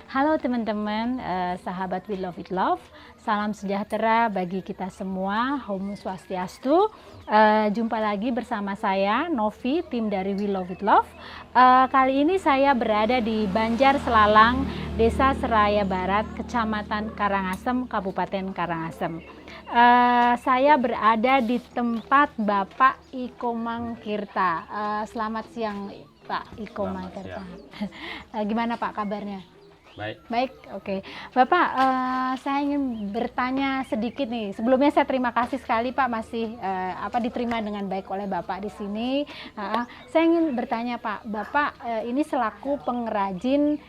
Halo teman-teman, sahabat We Love It Love, salam sejahtera bagi kita semua, Om Swastiastu. Jumpa lagi bersama saya, Novi, tim dari We Love It Love. Kali ini saya berada di Banjar Selalang, Desa Seraya Barat, Kecamatan Karangasem, Kabupaten Karangasem. Saya berada di tempat Bapak Iko Mangkirta. Selamat siang Pak Iko Mangkirta. Gimana Pak kabarnya? Baik, oke. Bapak, saya ingin bertanya sedikit nih. Sebelumnya saya terima kasih sekali Pak masih diterima dengan baik oleh Bapak di sini. Saya ingin bertanya Pak, Bapak ini selaku pengrajin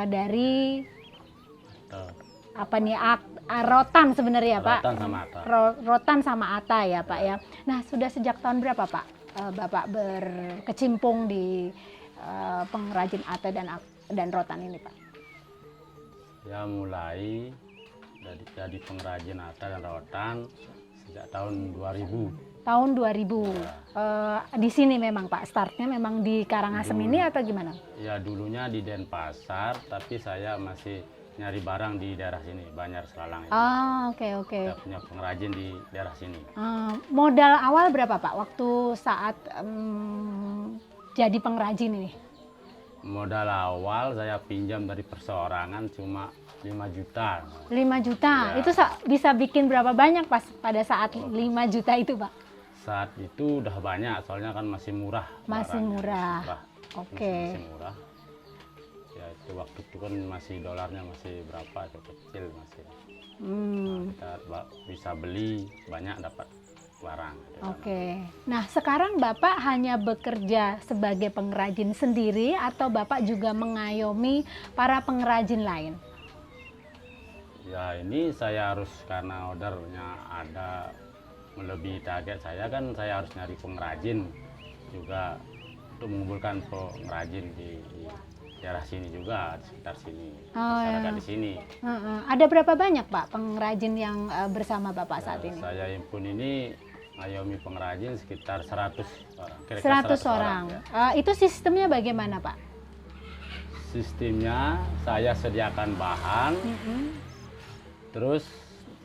dari rotan sebenarnya Pak. Rotan sama ata ya Pak ya. Nah, sudah sejak tahun berapa Pak Bapak berkecimpung di pengrajin ata dan rotan ini Pak? Ya, mulai jadi pengrajin ata dan rotan sejak tahun 2000. Tahun 2000. Di sini memang Pak, startnya memang di Karangasem ini atau gimana? Ya, dulunya di Denpasar, tapi saya masih nyari barang di daerah sini, Banjar Selalang. Oke. Kita punya pengrajin di daerah sini. Modal awal berapa Pak waktu saat jadi pengrajin ini? Modal awal saya pinjam dari perseorangan cuma 5 juta. 5 juta? Ya. Itu bisa bikin berapa banyak pas pada saat 5 juta itu Pak? Saat itu udah banyak, soalnya kan masih murah. Masih murah. Oke. Masih murah. Ya, itu waktu itu kan masih dolarnya masih berapa, itu kecil masih. Nah, kita bisa beli banyak, dapat barang. Oke. Nah, sekarang Bapak hanya bekerja sebagai pengrajin sendiri atau Bapak juga mengayomi para pengrajin lain? Ya, ini saya harus, karena ordernya ada melebihi target saya, kan saya harus nyari pengrajin juga untuk mengumpulkan pengrajin di daerah sini juga, di sekitar sini, masyarakat di sini. Ada berapa banyak Pak pengrajin yang bersama Bapak saat ini? Saya himpun ini ngayomi pengrajin sekitar 100 orang. 100 orang. Ya. Itu sistemnya bagaimana Pak? Sistemnya saya sediakan bahan, terus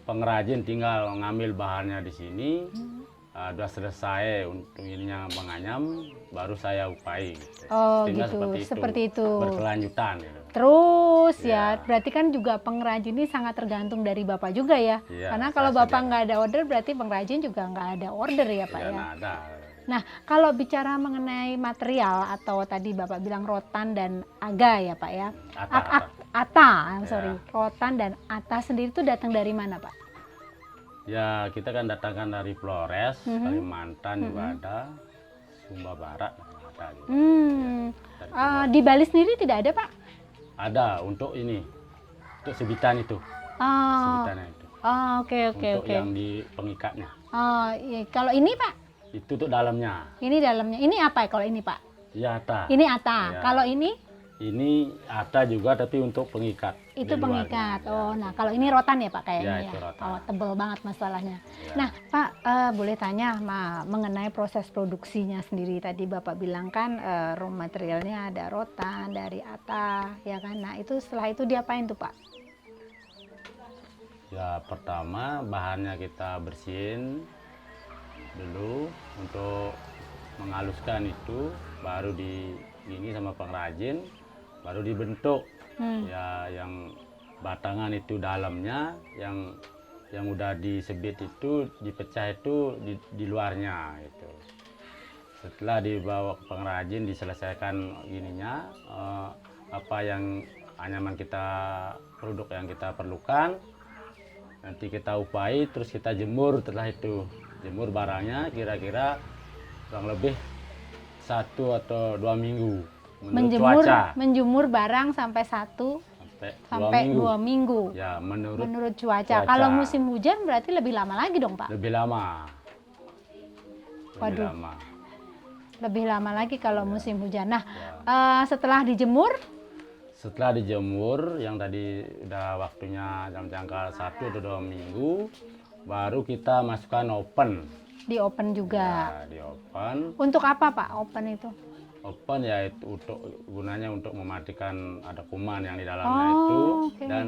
pengrajin tinggal ngambil bahannya di sini. Udah selesai untuk ininya menganyam, baru saya upai. Gitu. Seperti itu. Berkelanjutan. Gitu. Terus ya, berarti kan juga pengrajin ini sangat tergantung dari Bapak juga ya. Karena kalau Bapak nggak ada order, berarti pengrajin juga nggak ada order ya Pak ya. Ada. Nah, kalau bicara mengenai material atau tadi Bapak bilang rotan dan aga ya Pak ya. Rotan dan ata sendiri itu datang dari mana Pak? Ya, kita kan datangkan dari Flores, Kalimantan juga ada, Sumba Barat ada. Gitu. Di Bali sendiri tidak ada Pak? Ada, untuk ini, untuk sebitan itu. Sebitannya itu. Oke. Untuk yang di pengikatnya. Iya. Kalau ini Pak? Itu untuk dalamnya. Ini dalamnya. Ini apa ya kalau ini Pak? Ya, ata. Ini ata. Ya. Kalau ini? Ini ata juga, tapi untuk pengikat. Itu pengikat. Nah kalau ini rotan ya Pak kayaknya ya. Itu rotan. Tebel banget masalahnya. Ya. Nah Pak, boleh tanya mengenai proses produksinya sendiri. Tadi Bapak bilang kan raw materialnya ada rotan dari ata, ya kan? Nah itu setelah itu diapain tuh Pak? Ya, pertama bahannya kita bersihin dulu untuk menghaluskan itu, baru ini sama pengrajin, baru dibentuk. Ya, yang batangan itu dalamnya, yang udah disebit itu dipecah itu di luarnya itu. Setelah dibawa ke pengrajin, diselesaikan gininya, apa yang anyaman produk yang kita perlukan, nanti kita upai, terus kita jemur. Setelah itu jemur barangnya kira-kira kurang lebih 1 atau 2 minggu. Menjemur barang sampai 2 minggu. Ya, menurut cuaca. Kalau musim hujan berarti lebih lama lagi dong Pak? Lebih lama. Lebih lama lagi kalau musim hujan. Nah, setelah dijemur? Setelah dijemur, yang tadi udah waktunya dalam jangka 1 atau 2 minggu, baru kita masukkan oven. Di open juga. Ya, di open. Untuk apa Pak open itu? Open ya itu gunanya untuk mematikan ada kuman yang di dalamnya Oh, itu oke. dan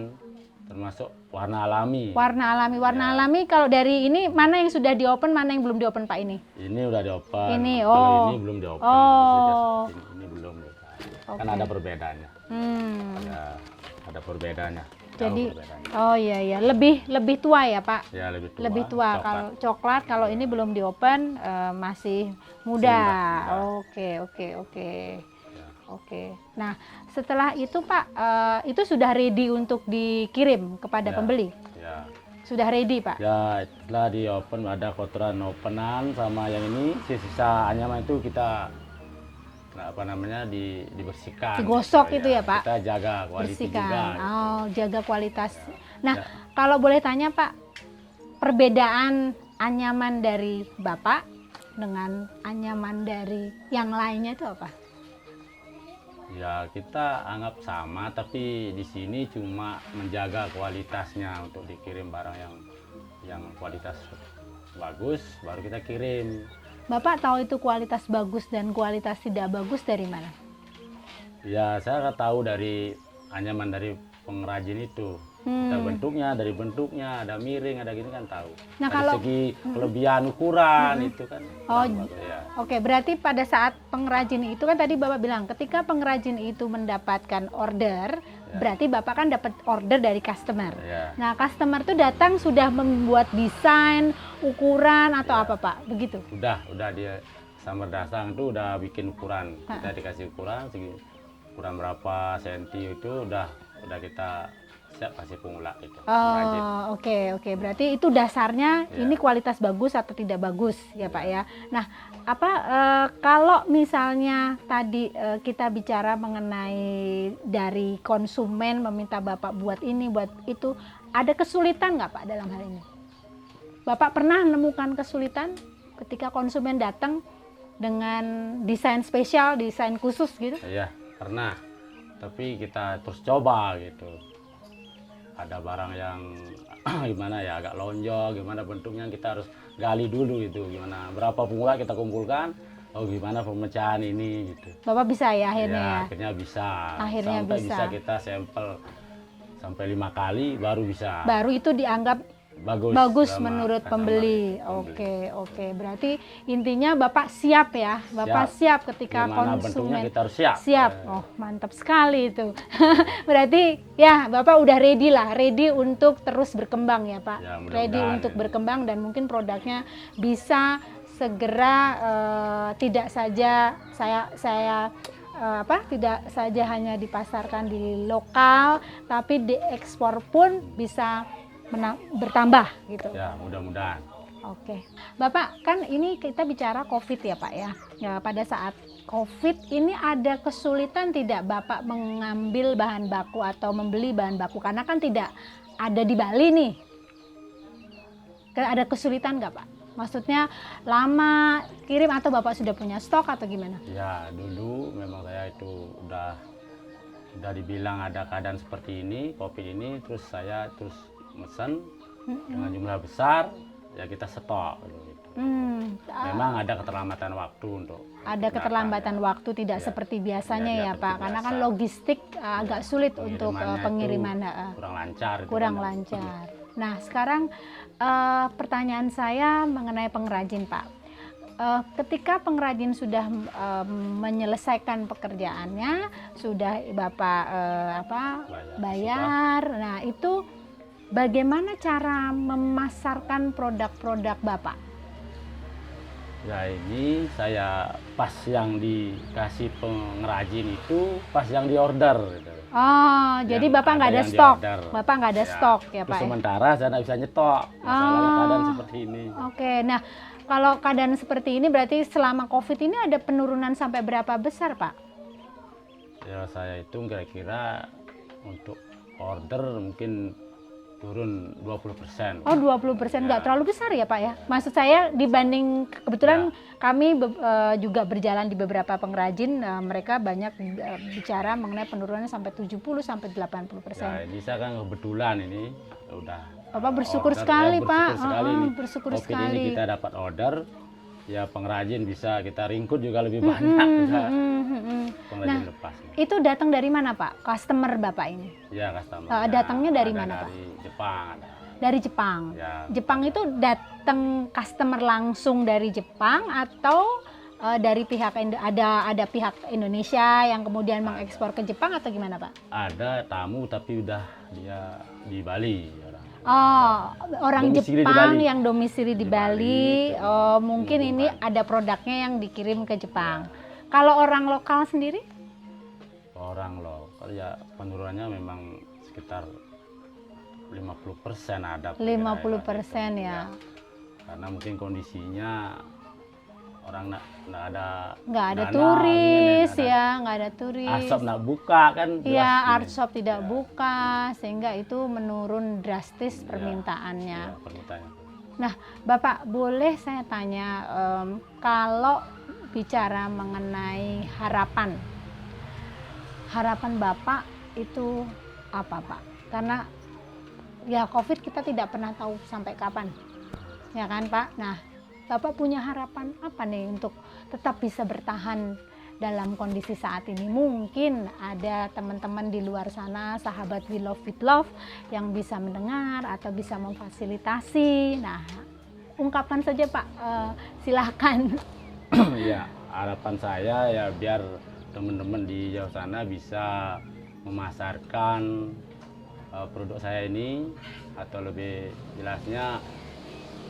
termasuk warna alami. Warna alami. Warna Ya. alami kalau dari ini mana yang sudah di open, mana yang belum di open Pak ini? Ini udah di open. Ini, Kalau oh. ini belum di open. Oh. Ini belum. Kan Oke. ada perbedaannya. Ya, ada perbedaannya. Jauh Jadi, perbedaannya. oh iya ya, lebih tua ya Pak. Ya lebih tua. Lebih tua. Coklat. Kalau coklat, kalau ini belum di open, masih muda. Muda. Oke. Ya. Oke. Nah, setelah itu Pak, itu sudah ready untuk dikirim kepada Ya. pembeli. Ya. Sudah ready Pak. Ya, setelah di open ada kotoran openan sama yang ini sisa anyaman itu kita dibersihkan. Digosok itu ya, Pak? Kita jaga kualitas juga. Bersihkan. gitu. Oh, jaga kualitas. Nah, Ya. kalau boleh tanya Pak, perbedaan anyaman dari Bapak dengan anyaman dari yang lainnya itu apa? Ya, kita anggap sama tapi di sini cuma menjaga kualitasnya untuk dikirim barang yang kualitas bagus baru kita kirim. Bapak tahu itu kualitas bagus dan kualitas tidak bagus dari mana? Ya, saya nggak tahu dari anyaman dari pengrajin itu. Kita dari bentuknya ada miring, ada gini kan tahu. Nah, dari kalau- segi kelebihan ukuran itu kan. Oh, bagus, ya. Oke, berarti pada saat pengrajin itu kan tadi Bapak bilang ketika pengrajin itu mendapatkan order, berarti Bapak kan dapat order dari customer. Ya. Nah, customer itu datang sudah membuat desain, ukuran atau apa Pak? Begitu. Udah dia samar dasang itu udah bikin ukuran. Kita dikasih ukuran ukuran berapa senti itu udah kita siap kasih pemula itu. pengrajin. Oh, oke. Berarti itu dasarnya Ya. ini kualitas bagus atau tidak bagus ya Pak ya. Nah, kalau misalnya tadi kita bicara mengenai dari konsumen meminta Bapak buat ini, buat itu, ada kesulitan nggak Pak dalam hal ini? Bapak pernah menemukan kesulitan ketika konsumen datang dengan desain spesial, desain khusus gitu? Iya, pernah. Tapi kita terus coba gitu. Ada barang yang gimana ya agak lonjong, gimana bentuknya kita harus gali dulu gitu. Gimana berapa pemula kita kumpulkan, oh gimana pemecahan ini gitu. Bapak bisa ya akhirnya Ya, ya? akhirnya bisa. Akhirnya sampai bisa. bisa kita sampel sampai 5 kali baru bisa. Baru itu dianggap bagus menurut pembeli. Oke. Berarti intinya Bapak siap ya. Bapak siap ketika Gimana bentuknya konsumen kita harus siap. siap. Oh, mantap sekali itu. Berarti ya Bapak udah ready untuk terus berkembang ya, Pak. Ya, mudah-mudahan Ready untuk ini. berkembang dan mungkin produknya bisa segera tidak saja tidak saja hanya dipasarkan di lokal, tapi diekspor pun bisa bertambah gitu. Ya, mudah-mudahan. Oke, Bapak kan ini kita bicara COVID ya Pak ya. Ya pada saat COVID ini ada kesulitan tidak Bapak mengambil bahan baku atau membeli bahan baku karena kan tidak ada di Bali nih. Ada kesulitan nggak Pak? Maksudnya lama kirim atau Bapak sudah punya stok atau gimana? Ya, dulu memang saya itu udah dibilang ada keadaan seperti ini, COVID ini, terus saya mesen dengan jumlah besar, ya kita stok gitu. Memang ada keterlambatan waktu untuk Ada keterlambatan waktu tidak Ya. seperti biasanya Ya, ya seperti Pak, karena kan biasa. logistik agak sulit untuk pengiriman. kurang lancar. itu Kurang kan. lancar. Nah sekarang pertanyaan saya mengenai pengrajin Pak. Ketika pengrajin sudah menyelesaikan pekerjaannya, sudah Bapak bayar. Nah itu bagaimana cara memasarkan produk-produk Bapak? Ya ini saya pas yang dikasih pengrajin itu pas yang diorder. Gitu. Oh, jadi Bapak nggak ada yang stok. diorder. Bapak nggak ada stok ya Terus Pak ya? sementara saya nggak bisa nyetok. Masalahnya keadaan seperti ini. Oke, nah kalau keadaan seperti ini berarti selama COVID ini ada penurunan sampai berapa besar Pak? Ya saya hitung kira-kira untuk order mungkin turun 20%. Oh 20% nggak terlalu besar ya Pak ya? Maksud saya dibanding kebetulan kami juga berjalan di beberapa pengrajin, mereka banyak bicara mengenai penurunan sampai 70 sampai 80%. Ya ini saya kan kebetulan ini udah Bapak bersyukur order, sekali, ya, Pak. bersyukur sekali nih. Bersyukur COVID sekali. ini kita dapat order, ya pengrajin bisa kita ringkut juga lebih banyak. Pengrajin Nah, lepas. itu datang dari mana, Pak? Customer Bapak ini? Ya, customer. Datangnya dari mana, Pak? Dari Jepang ada. Dari Jepang. Ya. Jepang itu datang customer langsung dari Jepang atau dari pihak ada pihak Indonesia yang kemudian mengekspor ke Jepang atau gimana, Pak? Ada tamu tapi udah dia di Bali orang. Oh, orang Domisili di Jepang Bali. yang domisili di Di Bali. Bali, Oh, mungkin ini menghubungkan. ada produknya yang dikirim ke Jepang. Kalau orang lokal sendiri? Orang lokal ya penurunannya memang sekitar 50% ada. 50% ya. Karena mungkin kondisinya orang nggak ada Nggak ada dana, turis mungkin ya, nggak ada turis. Asap nggak buka kan. Iya, jelas ini. art shop tidak Ya, buka sehingga itu menurun drastis ya, permintaannya. ya, permintaannya. Nah, Bapak boleh saya tanya kalau bicara mengenai harapan Bapak itu apa, Pak? Karena ya COVID kita tidak pernah tahu sampai kapan, ya kan, Pak? Nah, Bapak punya harapan apa nih untuk tetap bisa bertahan dalam kondisi saat ini? Mungkin ada teman-teman di luar sana, sahabat We Love With Love yang bisa mendengar atau bisa memfasilitasi. Nah, ungkapkan saja, Pak. Silakan. Ya, harapan saya ya biar teman-teman di jauh sana bisa memasarkan produk saya ini, atau lebih jelasnya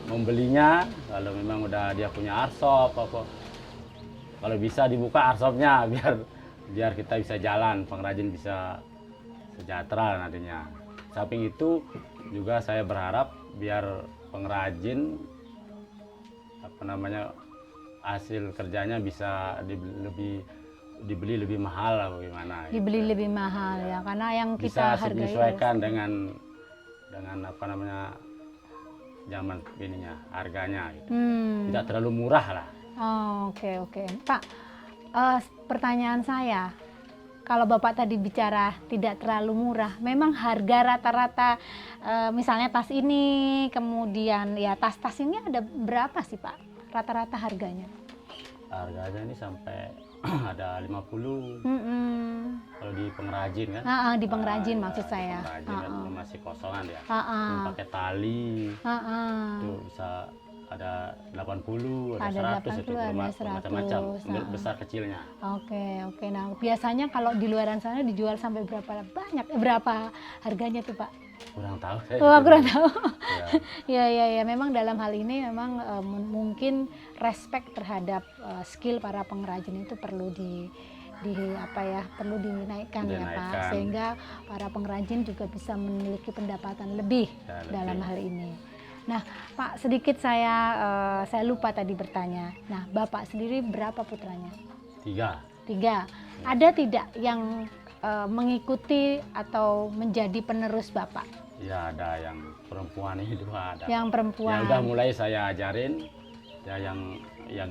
membelinya kalau memang udah dia punya art shop apa. Kalau bisa dibuka art shopnya biar kita bisa jalan, pengrajin bisa sejahtera nantinya. Samping itu juga saya berharap biar pengrajin hasil kerjanya bisa dibeli lebih mahal lah bagaimana. Dibeli lebih mahal ya, karena yang kita Bisa hargai menyesuaikan dengan zaman ininya, harganya gitu. Tidak terlalu murah lah. Oh, oke. Pak, pertanyaan saya, kalau Bapak tadi bicara tidak terlalu murah, memang harga rata-rata misalnya tas ini, kemudian ya tas-tas ini ada berapa sih, Pak? Rata-rata harganya? Harganya ini sampai ada 50. Kalau di pengrajin kan? Di pengrajin maksud Di saya. pengrajin kan masih kosongan ya. Ah, Pakai tali itu bisa ada 80, ada 100, itu 80, ada macam-macam 100. besar kecilnya. Oke. Nah, biasanya kalau di luaran sana dijual sampai berapa harganya tuh, Pak? Kurang tahu saya. Oh, kurang tahu. Ya. Ya. Memang dalam hal ini memang mungkin respect terhadap skill para pengrajin itu perlu perlu dinaikkan ya, Pak, sehingga para pengrajin juga bisa memiliki pendapatan lebih dalam hal ini. Nah, Pak, sedikit saya lupa tadi bertanya. Nah, Bapak sendiri berapa putranya? 3. Ada tidak yang mengikuti atau menjadi penerus Bapak? Ya, ada yang perempuan itu ada. Yang perempuan. Ya udah mulai saya ajarin ya yang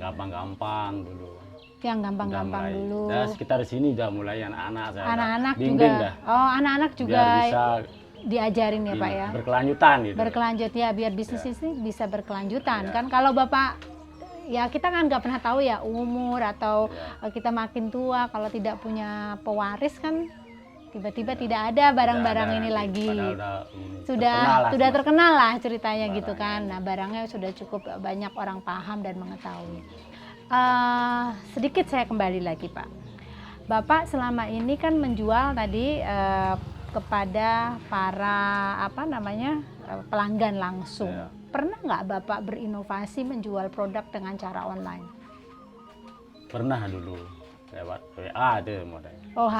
gampang-gampang dulu. Yang gampang-gampang dulu. Ya, sekitar sini udah mulai anak-anak saya. Anak-anak bimbing juga. dah. Oh, anak-anak juga Biar bisa diajarin ya, Pak ya. Berkelanjutan gitu. Berkelanjut ya, biar bisnis ini bisa berkelanjutan. Ya. Kan kalau Bapak ya kita kan nggak pernah tahu ya umur atau kita makin tua, kalau tidak punya pewaris kan tiba-tiba tidak ada barang-barang ini lagi. Sudah terkenal lah ceritanya barangnya gitu kan. Nah, barangnya sudah cukup banyak orang paham dan mengetahui. Sedikit saya kembali lagi, Pak. Bapak selama ini kan menjual tadi kepada para pelanggan langsung. Ya. Pernah nggak Bapak berinovasi menjual produk dengan cara online? Pernah dulu lewat WA itu modalnya. Oh,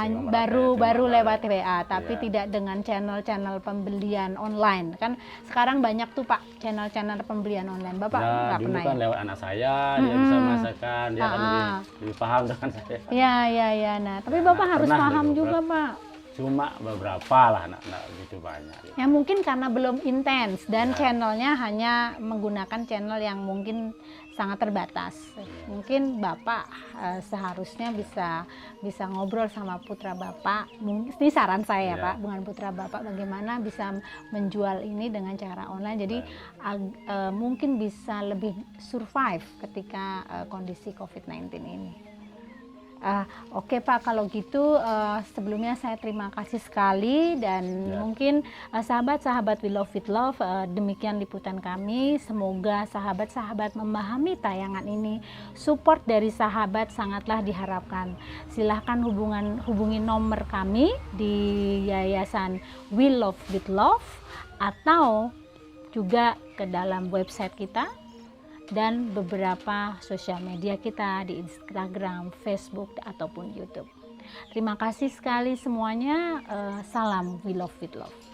baru lewat WA, tapi tidak dengan channel-channel pembelian online. Kan sekarang banyak tuh, Pak, channel-channel pembelian online. Bapak nggak pernah kan ya? Lewat anak saya, dia bisa masakan, dia kan lebih paham dengan saya. Iya. Nah, tapi Bapak harus paham juga, Pak. cuma beberapa lah, enggak begitu banyak. Ya mungkin karena belum intens dan Ya. channelnya hanya menggunakan channel yang mungkin sangat terbatas. Mungkin Bapak seharusnya bisa ngobrol sama putra Bapak. Mungkin ini saran saya ya, Ya. Pak, dengan putra Bapak bagaimana bisa menjual ini dengan cara online. Jadi mungkin bisa lebih survive ketika kondisi COVID-19 ini. Oke Pak, kalau gitu sebelumnya saya terima kasih sekali dan mungkin sahabat-sahabat We Love With Love, demikian liputan kami. Semoga sahabat-sahabat memahami tayangan ini. Support dari sahabat sangatlah diharapkan. Silahkan hubungi nomor kami di Yayasan We Love With Love atau juga ke dalam website kita dan beberapa sosial media kita di Instagram, Facebook, ataupun YouTube. Terima kasih sekali semuanya. Salam We Love With Love.